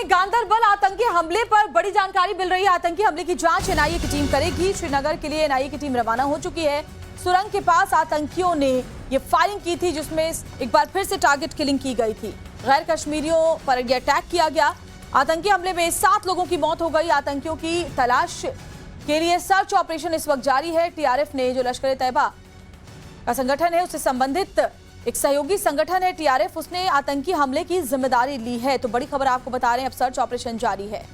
हैं गांदरबल आतंकी हमले पर बड़ी जानकारी मिल रही है। आतंकी हमले की जांच एनआईए की टीम करेगी। श्रीनगर के लिए एनआईए की टीम रवाना हो चुकी है। सुरंग के पास आतंकियों ने ये फायरिंग की थी, जिसमें एक बार फिर से टारगेट किलिंग की गई थी। गैर कश्मीरियों पर यह अटैक किया गया। आतंकी हमले में 7 लोगों की मौत हो गई। आतंकियों की तलाश के लिए सर्च ऑपरेशन इस वक्त जारी है। टीआरएफ ने, जो लश्कर ए तैयबा का संगठन है, उससे संबंधित एक सहयोगी संगठन है टीआरएफ, उसने आतंकी हमले की जिम्मेदारी ली है। तो बड़ी खबर आपको बता रहे हैं, अब सर्च ऑपरेशन जारी है।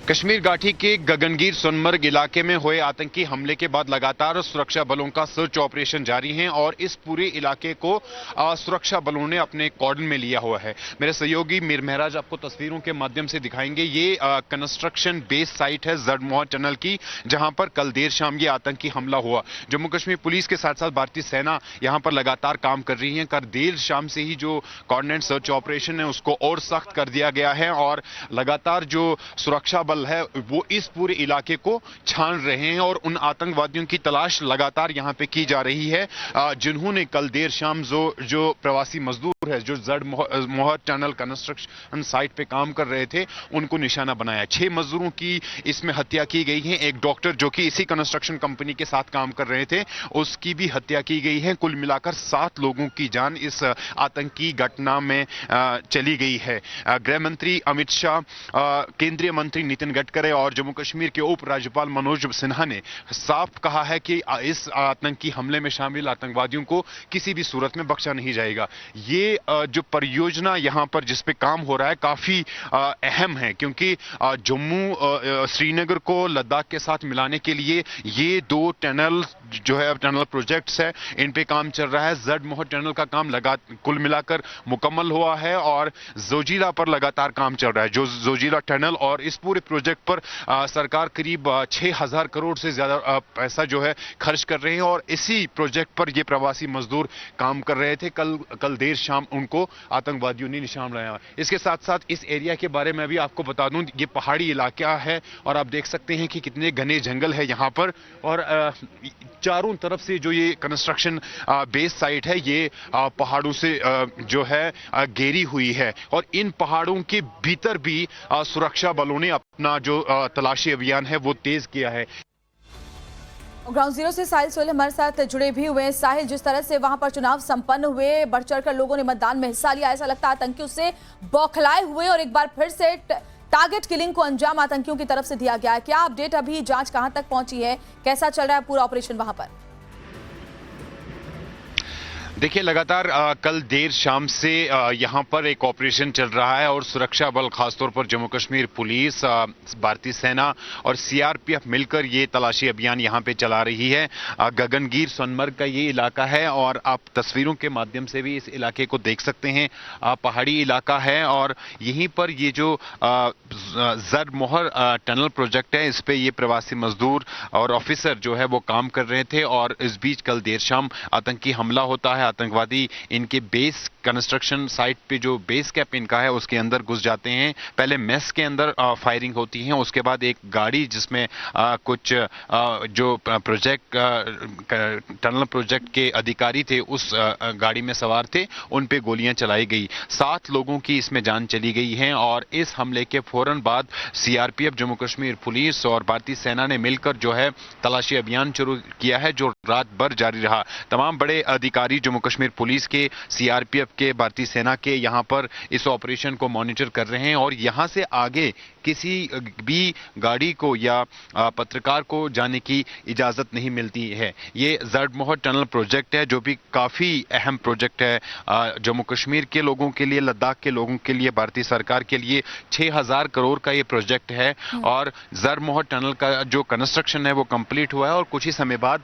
कश्मीर घाटी के गगनगीर सोनमर्ग इलाके में हुए आतंकी हमले के बाद लगातार सुरक्षा बलों का सर्च ऑपरेशन जारी है और इस पूरे इलाके को सुरक्षा बलों ने अपने कॉर्डन में लिया हुआ है। मेरे सहयोगी मीर महराज आपको तस्वीरों के माध्यम से दिखाएंगे। ये कंस्ट्रक्शन बेस साइट है जड़मोहर टनल की, जहां पर कल देर शाम ये आतंकी हमला हुआ। जम्मू कश्मीर पुलिस के साथ साथ भारतीय सेना यहां पर लगातार काम कर रही है। कल देर शाम से ही जो कोऑर्डिनेट सर्च ऑपरेशन है उसको और सख्त कर दिया गया है और लगातार जो सुरक्षा बल है वो इस पूरे इलाके को छान रहे हैं और उन आतंकवादियों की तलाश लगातार यहां पे की जा रही है, जिन्होंने कल देर शाम जो प्रवासी मजदूर है जो जड़मोहर टनल कंस्ट्रक्शन साइट पे काम कर रहे थे उनको निशाना बनाया। 6 मजदूरों की इसमें हत्या की गई है। एक डॉक्टर जो कि इसी कंस्ट्रक्शन कंपनी के साथ काम कर रहे थे उसकी भी हत्या की गई है। कुल मिलाकर 7 लोगों की जान इस आतंकी घटना में चली गई है। गृह मंत्री अमित शाह, केंद्रीय मंत्री नितिन गडकरी और जम्मू कश्मीर के उप राज्यपाल मनोज सिन्हा ने साफ कहा है कि इस आतंकी हमले में शामिल आतंकवादियों को किसी भी सूरत में बख्शा नहीं जाएगा। ये जो परियोजना यहां पर जिस पे काम हो रहा है काफी अहम है, क्योंकि जम्मू श्रीनगर को लद्दाख के साथ मिलाने के लिए ये 2 टनल जो है टनल प्रोजेक्ट्स है, इन पे काम चल रहा है। जड़मोहर टनल का काम कुल मिलाकर मुकम्मल हुआ है और जोजिला पर लगातार काम चल रहा है। जो जोजिला टनल और इस पूरे प्रोजेक्ट पर सरकार करीब 6000 करोड़ से ज्यादा पैसा जो है खर्च कर रहे हैं और इसी प्रोजेक्ट पर ये प्रवासी मजदूर काम कर रहे थे। कल देर शाम उनको आतंकवादियों ने निशान लगाया। इसके साथ साथ इस एरिया के बारे में भी आपको बता दूं, ये पहाड़ी इलाका है और आप देख सकते हैं कि कितने घने जंगल है यहाँ पर और चारों तरफ से जो ये कंस्ट्रक्शन बेस साइट है ये पहाड़ों से जो है घेरी हुई है और इन पहाड़ों के भीतर भी सुरक्षा बलों ने अपना जो तलाशी अभियान है वो तेज किया है। ग्राउंड जीरो से साहिल सोहेल हमारे साथ जुड़े भी हुए हैं। साहिल, जिस तरह से वहां पर चुनाव संपन्न हुए, बढ़ चढ़कर लोगों ने मतदान में हिस्सा लिया, ऐसा लगता है आतंकी उससे बौखलाए हुए और एक बार फिर से टारगेट किलिंग को अंजाम आतंकियों की तरफ से दिया गया है। क्या अपडेट, अभी जांच कहां तक पहुंची है, कैसा चल रहा है पूरा ऑपरेशन वहां पर? देखिए, लगातार कल देर शाम से यहाँ पर एक ऑपरेशन चल रहा है और सुरक्षा बल, खासतौर पर जम्मू कश्मीर पुलिस, भारतीय सेना और सीआरपीएफ मिलकर ये तलाशी अभियान यहाँ पे चला रही है। गगनगीर सोनमर्ग का ये इलाका है और आप तस्वीरों के माध्यम से भी इस इलाके को देख सकते हैं। पहाड़ी इलाका है और यहीं पर ये जो जड़मोहर टनल प्रोजेक्ट है इस पे ये प्रवासी मजदूर और ऑफिसर जो है वो काम कर रहे थे और इस बीच कल देर शाम आतंकी हमला होता है। आतंकवादी इनके बेस कंस्ट्रक्शन साइट पे जो बेस कैंप इनका है उसके अंदर घुस जाते हैं। पहले मेस के अंदर फायरिंग होती है, उसके बाद एक गाड़ी जिसमें कुछ जो प्रोजेक्ट टनल प्रोजेक्ट के अधिकारी थे उस गाड़ी में सवार थे, उन पे गोलियां चलाई गई। 7 लोगों की इसमें जान चली गई है और इस हमले के फौरन बाद सीआरपीएफ, जम्मू कश्मीर पुलिस और भारतीय सेना ने मिलकर जो है तलाशी अभियान शुरू किया है जो रात भर जारी रहा। तमाम बड़े अधिकारी जम्मू कश्मीर पुलिस के, सीआरपीएफ के, भारतीय सेना के यहाँ पर इस ऑपरेशन को मॉनिटर कर रहे हैं और यहाँ से आगे किसी भी गाड़ी को या पत्रकार को जाने की इजाजत नहीं मिलती है। ये जड़मोहर टनल प्रोजेक्ट है जो भी काफी अहम प्रोजेक्ट है जम्मू कश्मीर के लोगों के लिए, लद्दाख के लोगों के लिए, भारतीय सरकार के लिए। 6000 करोड़ का ये प्रोजेक्ट है और जड़मोहर टनल का जो कंस्ट्रक्शन है वो कंप्लीट हुआ है और कुछ ही समय बाद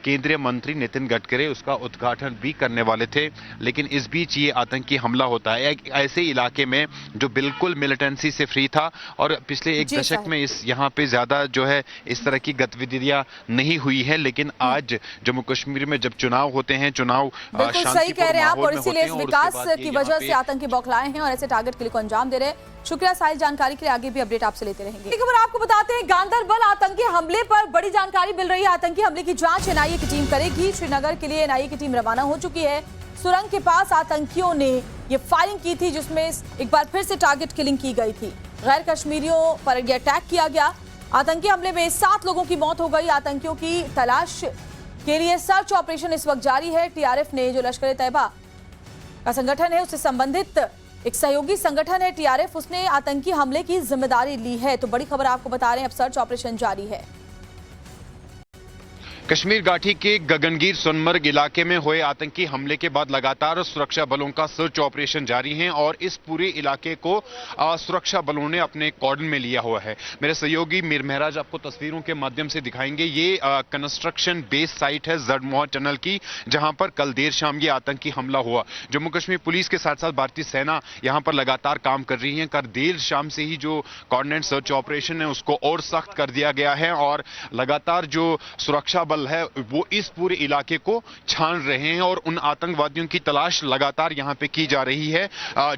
केंद्रीय मंत्री नितिन गडकरी उसका उद्घाटन भी करने वाले थे। लेकिन इस बीच ये आतंकी हमला होता है एक ऐसे इलाके में जो बिल्कुल मिलिटेंसी से फ्री था और पिछले एक दशक में इस यहाँ पे ज्यादा जो है इस तरह की गतिविधियां नहीं हुई है। लेकिन आज जम्मू कश्मीर में जब चुनाव होते हैं, चुनाव सही कह रहे हैं आप, और इसीलिए इस विकास की वजह से आतंकी बौखलाए हैं और ऐसे टारगेट किलिंग को अंजाम दे रहे हैं। शुक्रिया साहिल, जानकारी के लिए आगे भी अपडेट आपसे लेते रहेंगे। एक खबर आपको बताते हैं, गांदरबल आतंकी हमले पर बड़ी जानकारी मिल रही है। आतंकी हमले की जांच एनआईए की टीम करेगी। श्रीनगर के लिए एनआईए की टीम रवाना हो चुकी है। सुरंग के पास आतंकियों ने ये फायरिंग की थी जिसमें एक बार फिर से टारगेट किलिंग की गई थी। गैर कश्मीरियों पर यह अटैक किया गया। आतंकी हमले में 7 लोगों की मौत हो गई। आतंकियों की तलाश के लिए सर्च ऑपरेशन इस वक्त जारी है। टीआरएफ ने, जो लश्कर ए तैयबा का संगठन है, उससे संबंधित एक सहयोगी संगठन है टीआरएफ, उसने आतंकी हमले की जिम्मेदारी ली है। तो बड़ी खबर आपको बता रहे हैं, अब सर्च ऑपरेशन जारी है। कश्मीर घाटी के गगनगीर सोनमर्ग इलाके में हुए आतंकी हमले के बाद लगातार सुरक्षा बलों का सर्च ऑपरेशन जारी है और इस पूरे इलाके को सुरक्षा बलों ने अपने कॉर्डन में लिया हुआ है। मेरे सहयोगी मीर महराज आपको तस्वीरों के माध्यम से दिखाएंगे। ये कंस्ट्रक्शन बेस साइट है जड़मोहर टनल की, जहां पर कल देर शाम ये आतंकी हमला हुआ। जम्मू कश्मीर पुलिस के साथ साथ भारतीय सेना यहां पर लगातार काम कर रही है। कल देर शाम से ही जो कोऑर्डिनेट सर्च ऑपरेशन है उसको और सख्त कर दिया गया है और लगातार जो सुरक्षा है वो इस पूरे इलाके को छान रहे हैं और उन आतंकवादियों की तलाश लगातार यहां पे की जा रही है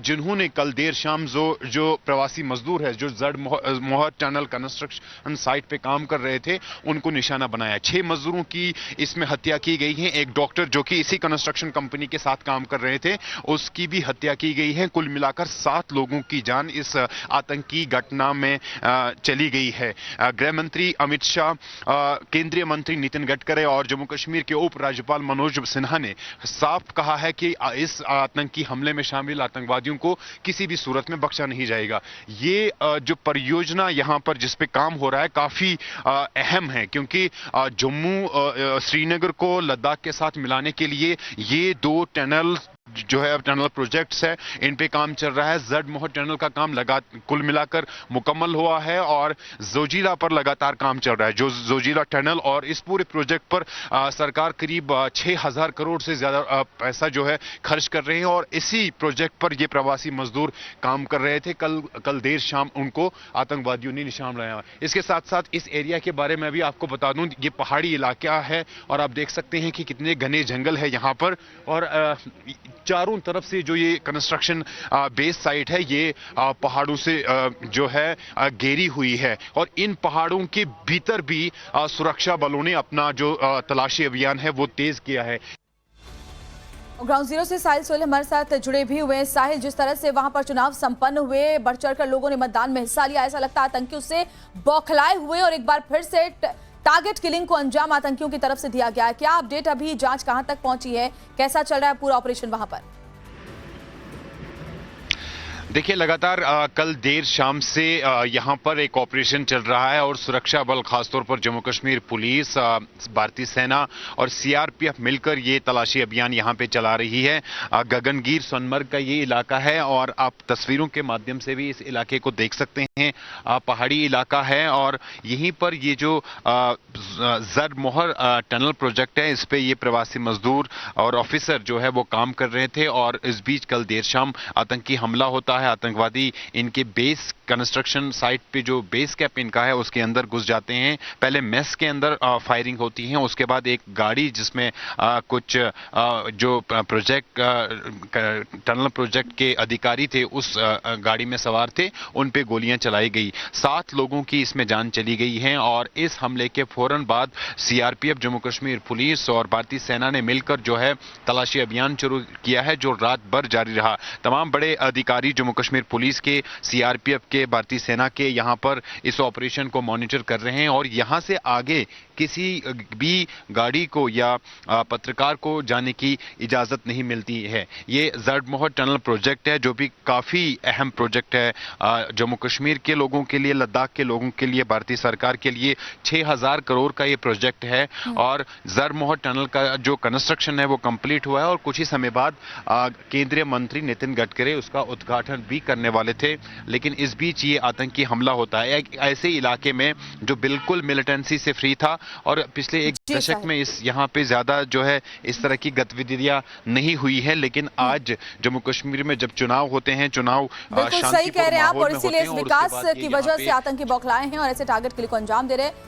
जिन्होंने कल देर शाम जो प्रवासी मजदूर है जो जड़मोहर टनल कंस्ट्रक्शन साइट पे काम कर रहे थे उनको निशाना बनाया। 6 मजदूरों की इसमें हत्या की गई है। एक डॉक्टर जो कि इसी कंस्ट्रक्शन कंपनी के साथ काम कर रहे थे उसकी भी हत्या की गई है। कुल मिलाकर 7 लोगों की जान इस आतंकी घटना में चली गई है। गृह मंत्री अमित शाह, केंद्रीय मंत्री नितिन गडकरी और जम्मू कश्मीर के उप राज्यपाल मनोज सिन्हा ने साफ कहा है कि इस आतंकी हमले में शामिल आतंकवादियों को किसी भी सूरत में बख्शा नहीं जाएगा। ये जो परियोजना यहां पर जिस पे काम हो रहा है काफी अहम है, क्योंकि जम्मू श्रीनगर को लद्दाख के साथ मिलाने के लिए ये 2 टनल जो है टनल प्रोजेक्ट्स है, इन पे काम चल रहा है। जड़मोहर टनल का काम कुल मिलाकर मुकम्मल हुआ है और जोजिला पर लगातार काम चल रहा है। जो जोजिला टनल और इस पूरे प्रोजेक्ट पर सरकार करीब 6000 करोड़ से ज्यादा पैसा जो है खर्च कर रहे हैं और इसी प्रोजेक्ट पर ये प्रवासी मजदूर काम कर रहे थे। कल देर शाम उनको आतंकवादियों ने निशान बनाया। इसके साथ साथ इस एरिया के बारे में भी आपको बता दूं, ये पहाड़ी इलाका है और आप देख सकते हैं कि कितने घने जंगल है यहाँ पर और चारों तरफ से जो ये कंस्ट्रक्शन बेस साइट है ये पहाड़ों से जो है घेरी हुई है और इन पहाड़ों के भीतर भी सुरक्षा बलों ने अपना जो तलाशी अभियान है वो तेज किया है। ग्राउंड जीरो से साहिल सोहेल हमारे साथ जुड़े भी हुए हैं। साहिल, जिस तरह से वहां पर चुनाव संपन्न हुए, बढ़ चढ़कर लोगों ने मतदान में हिस्सा लिया, ऐसा लगता है आतंकियों से बौखलाए हुए और एक बार फिर से टारगेट किलिंग को अंजाम आतंकियों की तरफ से दिया गया है। क्या अपडेट, अभी जांच कहां तक पहुंची है, कैसा चल रहा है पूरा ऑपरेशन वहां पर? देखिए, लगातार कल देर शाम से यहाँ पर एक ऑपरेशन चल रहा है और सुरक्षा बल, खासतौर पर जम्मू कश्मीर पुलिस, भारतीय सेना और सीआरपीएफ मिलकर ये तलाशी अभियान यहाँ पे चला रही है। गगनगीर सोनमर्ग का ये इलाका है और आप तस्वीरों के माध्यम से भी इस इलाके को देख सकते हैं। पहाड़ी इलाका है और यहीं पर ये जो जड़मोहर टनल प्रोजेक्ट है, इस पे ये प्रवासी मजदूर और ऑफिसर जो है वो काम कर रहे थे और इस बीच कल देर शाम आतंकी हमला होता है। आतंकवादी इनके बेस कंस्ट्रक्शन साइट पे जो बेस कैंप इनका है उसके अंदर घुस जाते हैं। पहले मेस के अंदर फायरिंग होती है, उसके बाद एक गाड़ी जिसमें कुछ जो प्रोजेक्ट टनल प्रोजेक्ट के अधिकारी थे उस गाड़ी में सवार थे, उन पे गोलियां चलाई गई। 7 लोगों की इसमें जान चली गई है और इस हमले के फौरन बाद सीआरपीएफ, जम्मू कश्मीर पुलिस और भारतीय सेना ने मिलकर जो है तलाशी अभियान शुरू किया है जो रात भर जारी रहा। तमाम बड़े अधिकारी जम्मू कश्मीर पुलिस के, सीआरपीएफ के, भारतीय सेना के यहां पर इस ऑपरेशन को मॉनिटर कर रहे हैं और यहां से आगे किसी भी गाड़ी को या पत्रकार को जाने की इजाजत नहीं मिलती है। ये जड़मोहर टनल प्रोजेक्ट है जो भी काफी अहम प्रोजेक्ट है जम्मू कश्मीर के लोगों के लिए, लद्दाख के लोगों के लिए, भारतीय सरकार के लिए। 6000 करोड़ का ये प्रोजेक्ट है और जड़मोहर टनल का जो कंस्ट्रक्शन है वो कंप्लीट हुआ है और कुछ ही समय बाद केंद्रीय मंत्री नितिन गडकरी उसका उद्घाटन भी करने वाले थे। लेकिन इस बीच ये आतंकी हमला होता है एक ऐसे इलाके में जो बिल्कुल मिलिटेंसी से फ्री था और पिछले एक दशक में इस यहाँ पे ज्यादा जो है इस तरह की गतिविधियां नहीं हुई है। लेकिन आज जम्मू कश्मीर में जब चुनाव होते हैं, चुनाव बिल्कुल सही कह रहे हैं आप, और इसीलिए इस विकास की वजह से आतंकी बौखलाए हैं और ऐसे टारगेट के लिए को अंजाम दे रहे हैं।